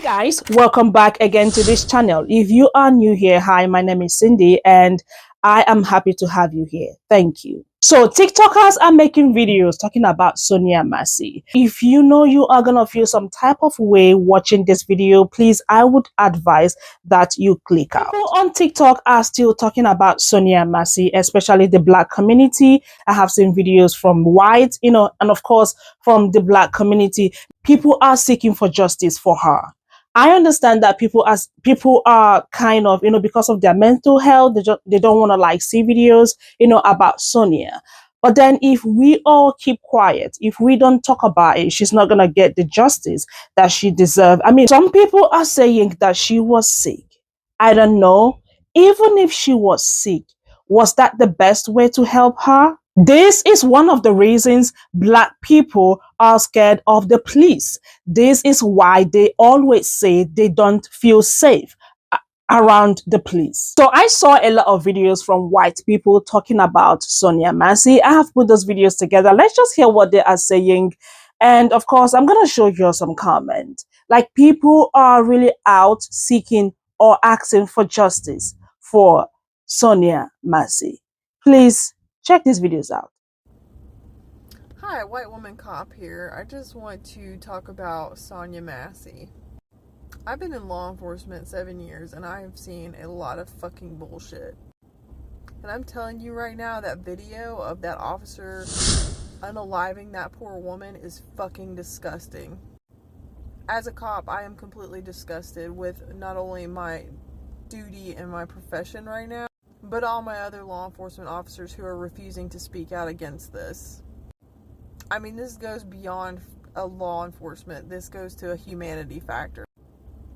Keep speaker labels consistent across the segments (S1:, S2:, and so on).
S1: Guys, welcome back again to this channel. If you are new here, hi, my name is Cindy and I am happy to have you here. Thank you. So TikTokers are making videos talking about Sonia Massey. If you know you are gonna feel some type of way watching this video, please, I would advise that you click out. People on TikTok are still talking about Sonia Massey, especially the Black community. I have seen videos from white, and of course from the Black community. People are seeking for justice for her. I understand that people are kind of, because of their mental health, they don't want to see videos, about Sonia. But then if we all keep quiet, if we don't talk about it, she's not going to get the justice that she deserves. I mean, some people are saying that she was sick. I don't know. Even if she was sick, was that the best way to help her? This is one of the reasons Black people are scared of the police. This is why they always say they don't feel safe around the police. So I saw a lot of videos from white people talking about Sonia Massey. I have put those videos together. Let's just hear what they are saying. And of course, I'm going to show you some comments. Like, people are really out seeking or asking for justice for Sonia Massey. Please check these videos out.
S2: Hi, white woman cop here. I just want to talk about Sonia Massey. I've been in law enforcement 7 years and I have seen a lot of fucking bullshit. And I'm telling you right now, that video of that officer unaliving that poor woman is fucking disgusting. As a cop, I am completely disgusted with not only my duty and my profession right now, but all my other law enforcement officers who are refusing to speak out against this. I mean, this goes beyond a law enforcement. This goes to a humanity factor.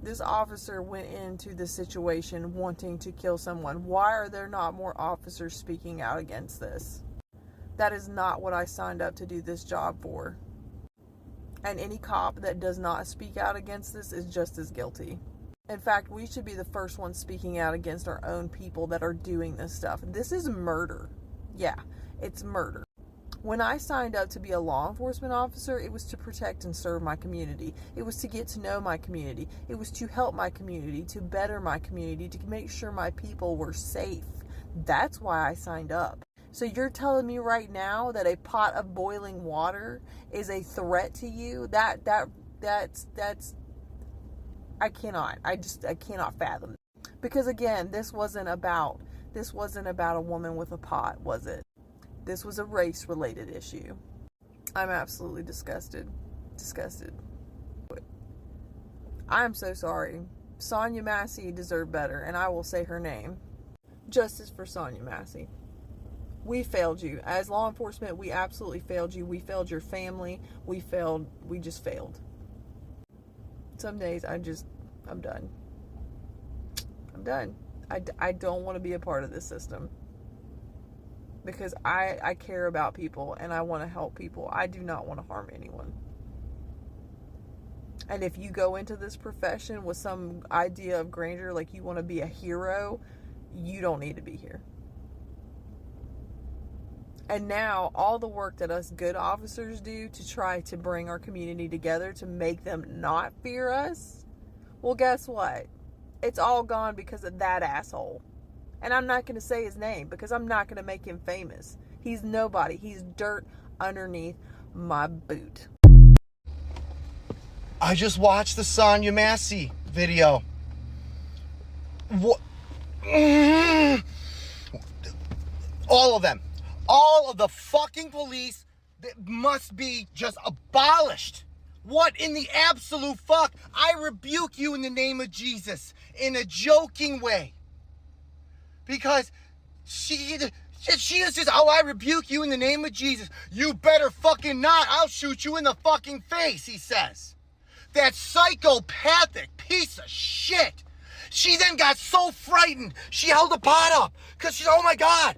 S2: This officer went into the situation wanting to kill someone. Why are there not more officers speaking out against this? That is not what I signed up to do this job for. And any cop that does not speak out against this is just as guilty. In fact, we should be the first ones speaking out against our own people that are doing this stuff. This is murder. Yeah, it's murder. When I signed up to be a law enforcement officer, it was to protect and serve my community. It was to get to know my community. It was to help my community, to better my community, to make sure my people were safe. That's why I signed up. So you're telling me right now that a pot of boiling water is a threat to you? That's I cannot fathom. Because again, this wasn't about a woman with a pot, was it? This was a race-related issue. I'm absolutely disgusted. Disgusted. I'm so sorry. Sonia Massey deserved better, and I will say her name. Justice for Sonia Massey. We failed you. As law enforcement, we absolutely failed you. We failed your family. We just failed. Some days I'm done. I'm done. I don't want to be a part of this system. Because I care about people and I want to help people. I do not want to harm anyone. And if you go into this profession with some idea of grandeur, like you want to be a hero, you don't need to be here. And now all the work that us good officers do to try to bring our community together, to make them not fear us, well, guess what? It's all gone because of that asshole. And I'm not going to say his name because I'm not going to make him famous. He's nobody. He's dirt underneath my boot.
S3: I just watched the Sonia Massey video. What? All of them. All of the fucking police must be just abolished. What in the absolute fuck? I rebuke you in the name of Jesus in a joking way. Because she is just, oh, I rebuke you in the name of Jesus. You better fucking not. I'll shoot you in the fucking face, he says. That psychopathic piece of shit. She then got so frightened, she held the pot up. Because she's, oh my God.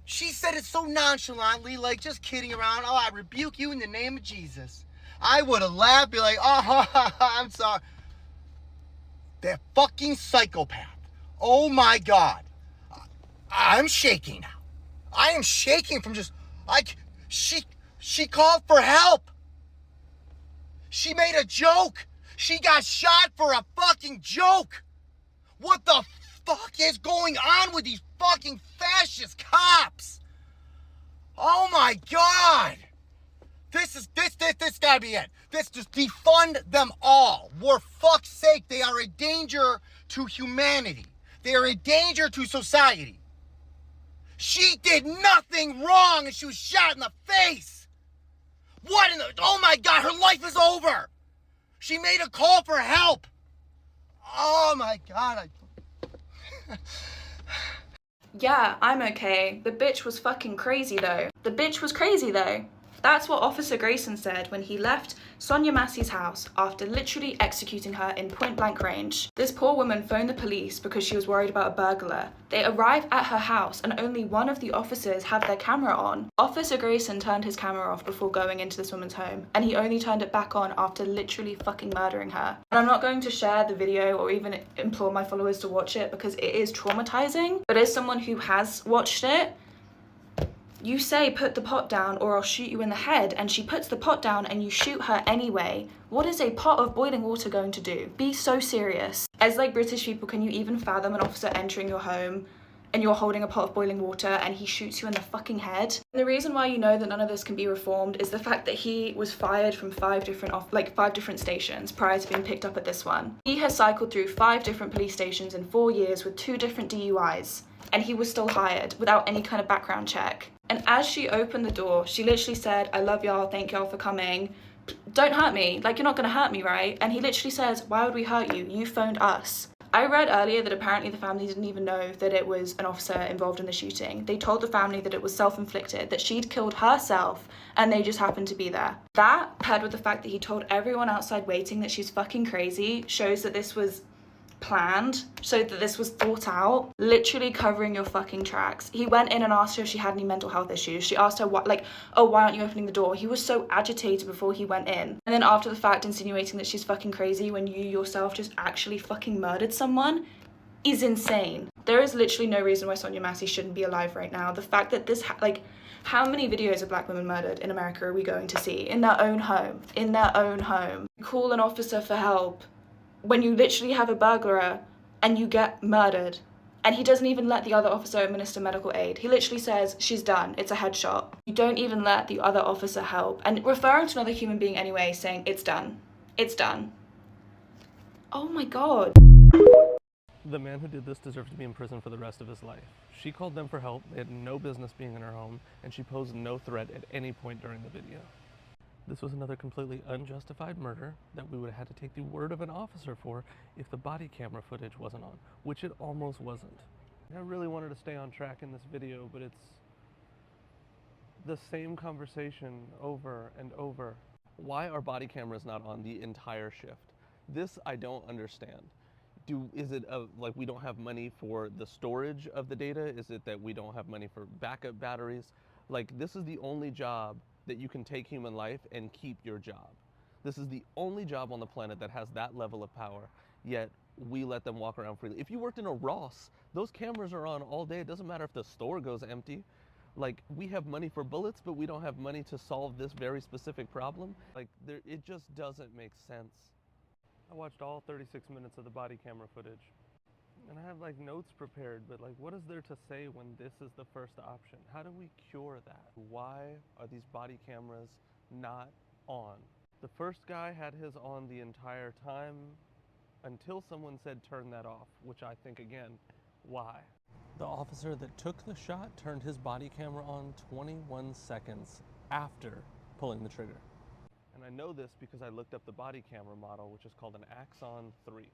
S3: She said it so nonchalantly, like just kidding around. Oh, I rebuke you in the name of Jesus. I would have laughed, be like, oh, I'm sorry. That fucking psychopath. Oh my God. I'm shaking now. I am shaking from just, she called for help. She made a joke. She got shot for a fucking joke. What the fuck is going on with these fucking fascist cops? Oh my God. This gotta be it. This just defund them all. For fuck's sake, they are a danger to humanity. They are a danger to society. She did nothing wrong and she was shot in the face. What in the, oh my God, her life is over. She made a call for help. Oh my God.
S4: Yeah, I'm okay. The bitch was fucking crazy though. The bitch was crazy though. That's what Officer Grayson said when he left Sonia Massey's house after literally executing her in point blank range. This poor woman phoned the police because she was worried about a burglar. They arrive at her house and only one of the officers have their camera on. Officer Grayson turned his camera off before going into this woman's home, and he only turned it back on after literally fucking murdering her. And I'm not going to share the video or even implore my followers to watch it because it is traumatizing, but as someone who has watched it, you say put the pot down or I'll shoot you in the head, and she puts the pot down and you shoot her anyway. What is a pot of boiling water going to do? Be so serious. As like British people, can you even fathom an officer entering your home and you're holding a pot of boiling water and he shoots you in the fucking head? And the reason why you know that none of this can be reformed is the fact that he was fired from five different stations prior to being picked up at this one. He has cycled through 5 different police stations in 4 years with 2 different DUIs, and he was still hired without any kind of background check. And as she opened the door, she literally said, "I love y'all, thank y'all for coming. Don't hurt me, like you're not gonna hurt me, right?" And he literally says, "Why would we hurt you? You phoned us." I read earlier that apparently the family didn't even know that it was an officer involved in the shooting. They told the family that it was self-inflicted, that she'd killed herself and they just happened to be there. That, paired with the fact that he told everyone outside waiting that she's fucking crazy, shows that this was planned, so that this was thought out, literally covering your fucking tracks. He went in and asked her if she had any mental health issues. She asked her what, like, oh, why aren't you opening the door? He was so agitated before he went in. And then after the fact, insinuating that she's fucking crazy when you yourself just actually fucking murdered someone is insane. There is literally no reason why Sonia Massey shouldn't be alive right now. The fact that this, how many videos of black women murdered in America are we going to see? In their own home. In their own home. Call an officer for help when you literally have a burglar and you get murdered. And he doesn't even let the other officer administer medical aid. He literally says, she's done, it's a headshot. You don't even let the other officer help. And referring to another human being anyway, saying, it's done. It's done. Oh my God.
S5: The man who did this deserves to be in prison for the rest of his life. She called them for help, they had no business being in her home, and she posed no threat at any point during the video. This was another completely unjustified murder that we would have had to take the word of an officer for if the body camera footage wasn't on, which it almost wasn't. I really wanted to stay on track in this video, but it's the same conversation over and over. Why are body cameras not on the entire shift? This I don't understand. Is it like we don't have money for the storage of the data? Is it that we don't have money for backup batteries? Like, this is the only job that you can take human life and keep your job. This is the only job on the planet that has that level of power, yet we let them walk around freely. If you worked in a Ross, those cameras are on all day. It doesn't matter if the store goes empty. Like, we have money for bullets, but we don't have money to solve this very specific problem. Like, it just doesn't make sense. I watched all 36 minutes of the body camera footage. And I have like notes prepared, but like, what is there to say when this is the first option? How do we cure that? Why are these body cameras not on? The first guy had his on the entire time until someone said turn that off, which I think again, why? The officer that took the shot turned his body camera on 21 seconds after pulling the trigger. And I know this because I looked up the body camera model, which is called an Axon 3.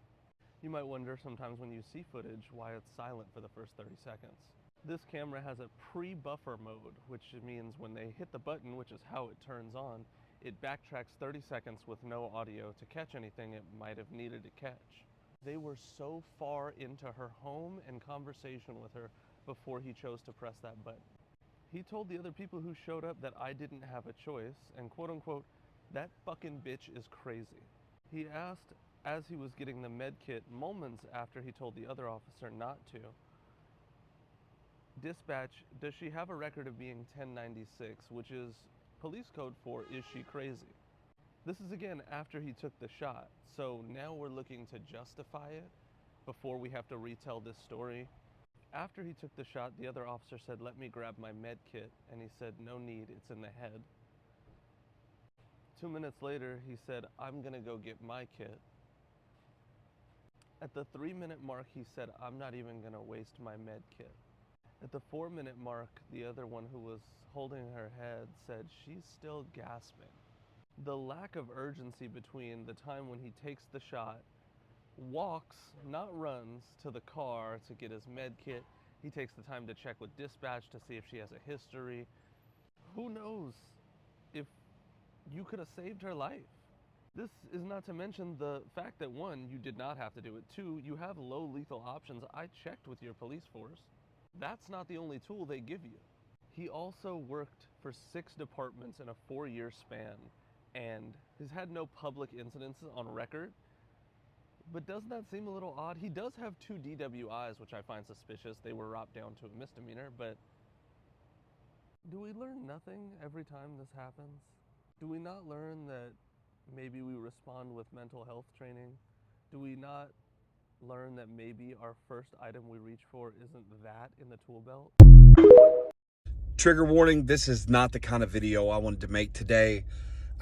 S5: You might wonder sometimes when you see footage why it's silent for the first 30 seconds. This camera has a pre-buffer mode, which means when they hit the button, which is how it turns on, it backtracks 30 seconds with no audio to catch anything it might have needed to catch. They were so far into her home and conversation with her before he chose to press that button. He told the other people who showed up that I didn't have a choice, and quote unquote, that fucking bitch is crazy. He asked, as he was getting the med kit moments after he told the other officer not to, dispatch, does she have a record of being 1096, which is police code for is she crazy? This is again after he took the shot. So now we're looking to justify it before we have to retell this story. After he took the shot, the other officer said, "Let me grab my med kit." And he said, "No need, it's in the head." 2 minutes later, he said, "I'm gonna go get my kit." At the 3-minute mark, he said, "I'm not even gonna waste my med kit." At the 4-minute mark, the other one who was holding her head said, "She's still gasping." The lack of urgency between the time when he takes the shot, walks, not runs, to the car to get his med kit. He takes the time to check with dispatch to see if she has a history. Who knows if you could have saved her life? This is not to mention the fact that, one, you did not have to do it. Two, you have low lethal options. I checked with your police force. That's not the only tool they give you. He also worked for 6 departments in a 4-year span and has had no public incidents on record. But doesn't that seem a little odd? He does have 2 DWIs, which I find suspicious. They were dropped down to a misdemeanor, but do we learn nothing every time this happens? Do we not learn that maybe we respond with mental health training? Do we not learn that maybe our first item we reach for isn't that in the tool belt?
S3: Trigger warning, this is not the kind of video I wanted to make today.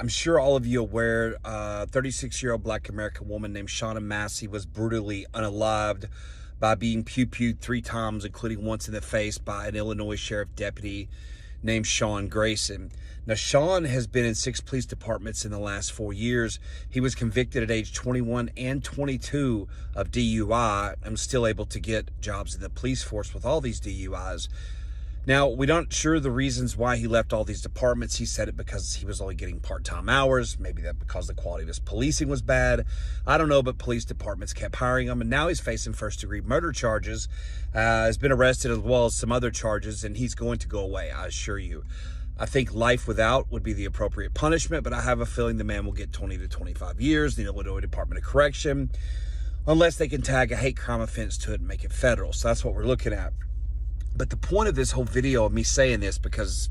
S3: I'm sure all of you are aware, 36-year-old Black American woman named Shauna Massey was brutally unalived by being pew-pewed 3 times, including once in the face by an Illinois sheriff deputy named Sean Grayson. Now, Sean has been in 6 police departments in the last 4 years. He was convicted at age 21 and 22 of DUI and was still able to get jobs in the police force with all these DUIs. Now, we're not sure the reasons why he left all these departments. He said it because he was only getting part-time hours. Maybe that because the quality of his policing was bad. I don't know, but police departments kept hiring him, and now he's facing first-degree murder charges. Has been arrested as well as some other charges, and he's going to go away, I assure you. I think life without would be the appropriate punishment, but I have a feeling the man will get 20 to 25 years in the Illinois Department of Correction, unless they can tag a hate crime offense to it and make it federal. So that's what we're looking at. But the point of this whole video of me saying this, because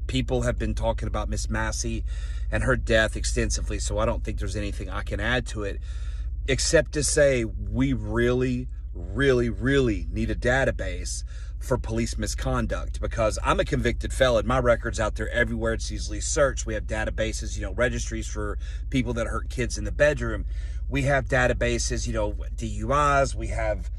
S3: people have been talking about Miss Massey and her death extensively, so I don't think there's anything I can add to it, except to say we really, really, really need a database for police misconduct, because I'm a convicted felon. My record's out there everywhere. It's easily searched. We have databases, registries for people that hurt kids in the bedroom. We have databases, DUIs. We have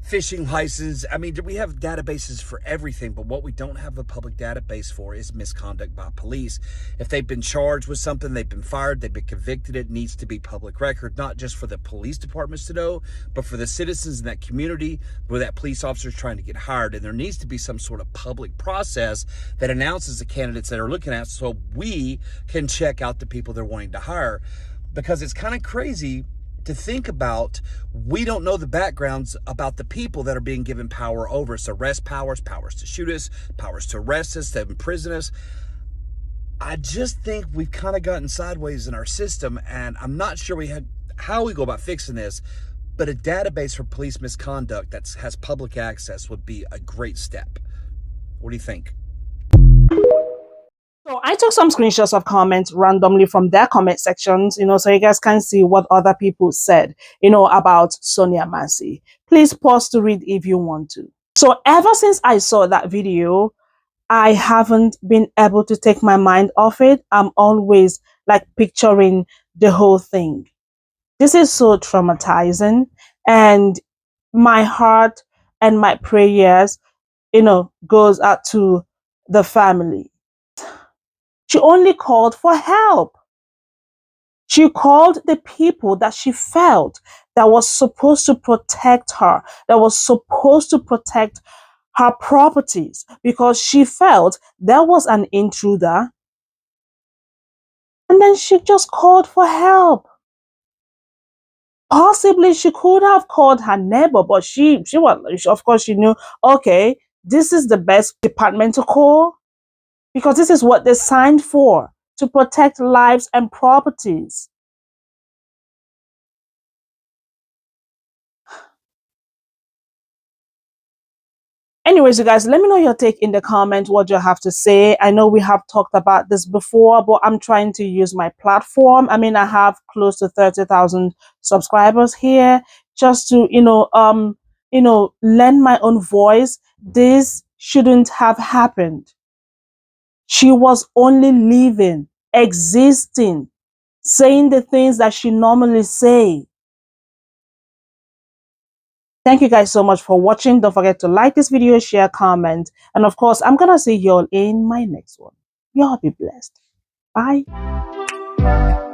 S3: fishing license. I mean, we have databases for everything, but what we don't have a public database for is misconduct by police. If they've been charged with something, they've been fired, they've been convicted, it needs to be public record, not just for the police departments to know, but for the citizens in that community where that police officer is trying to get hired. And there needs to be some sort of public process that announces the candidates that are looking at, so we can check out the people they're wanting to hire. Because it's kind of crazy to think about, we don't know the backgrounds about the people that are being given power over us. Arrest powers, powers to shoot us, powers to arrest us, to imprison us. I just think we've kind of gotten sideways in our system, and I'm not sure how we go about fixing this, but a database for police misconduct that has public access would be a great step. What do you think?
S1: So I took some screenshots of comments randomly from their comment sections, so you guys can see what other people said, about Sonia Massey. Please pause to read if you want to. So ever since I saw that video, I haven't been able to take my mind off it. I'm always like picturing the whole thing. This is so traumatizing, and my heart and my prayers, goes out to the family. She only called for help. She called the people that she felt that was supposed to protect her, that was supposed to protect her properties, because she felt there was an intruder. And then she just called for help. Possibly she could have called her neighbor, but of course she knew, okay, this is the best department to call, because this is what they signed for, to protect lives and properties. Anyways, you guys, let me know your take in the comments, what you have to say. I know we have talked about this before, but I'm trying to use my platform. I mean, I have close to 30,000 subscribers here just to, lend my own voice. This shouldn't have happened. She was only living, existing, saying the things that she normally say. Thank you guys so much for watching. Don't forget to like this video, share, comment, and of course, I'm gonna see y'all in my next one. Y'all be blessed. Bye.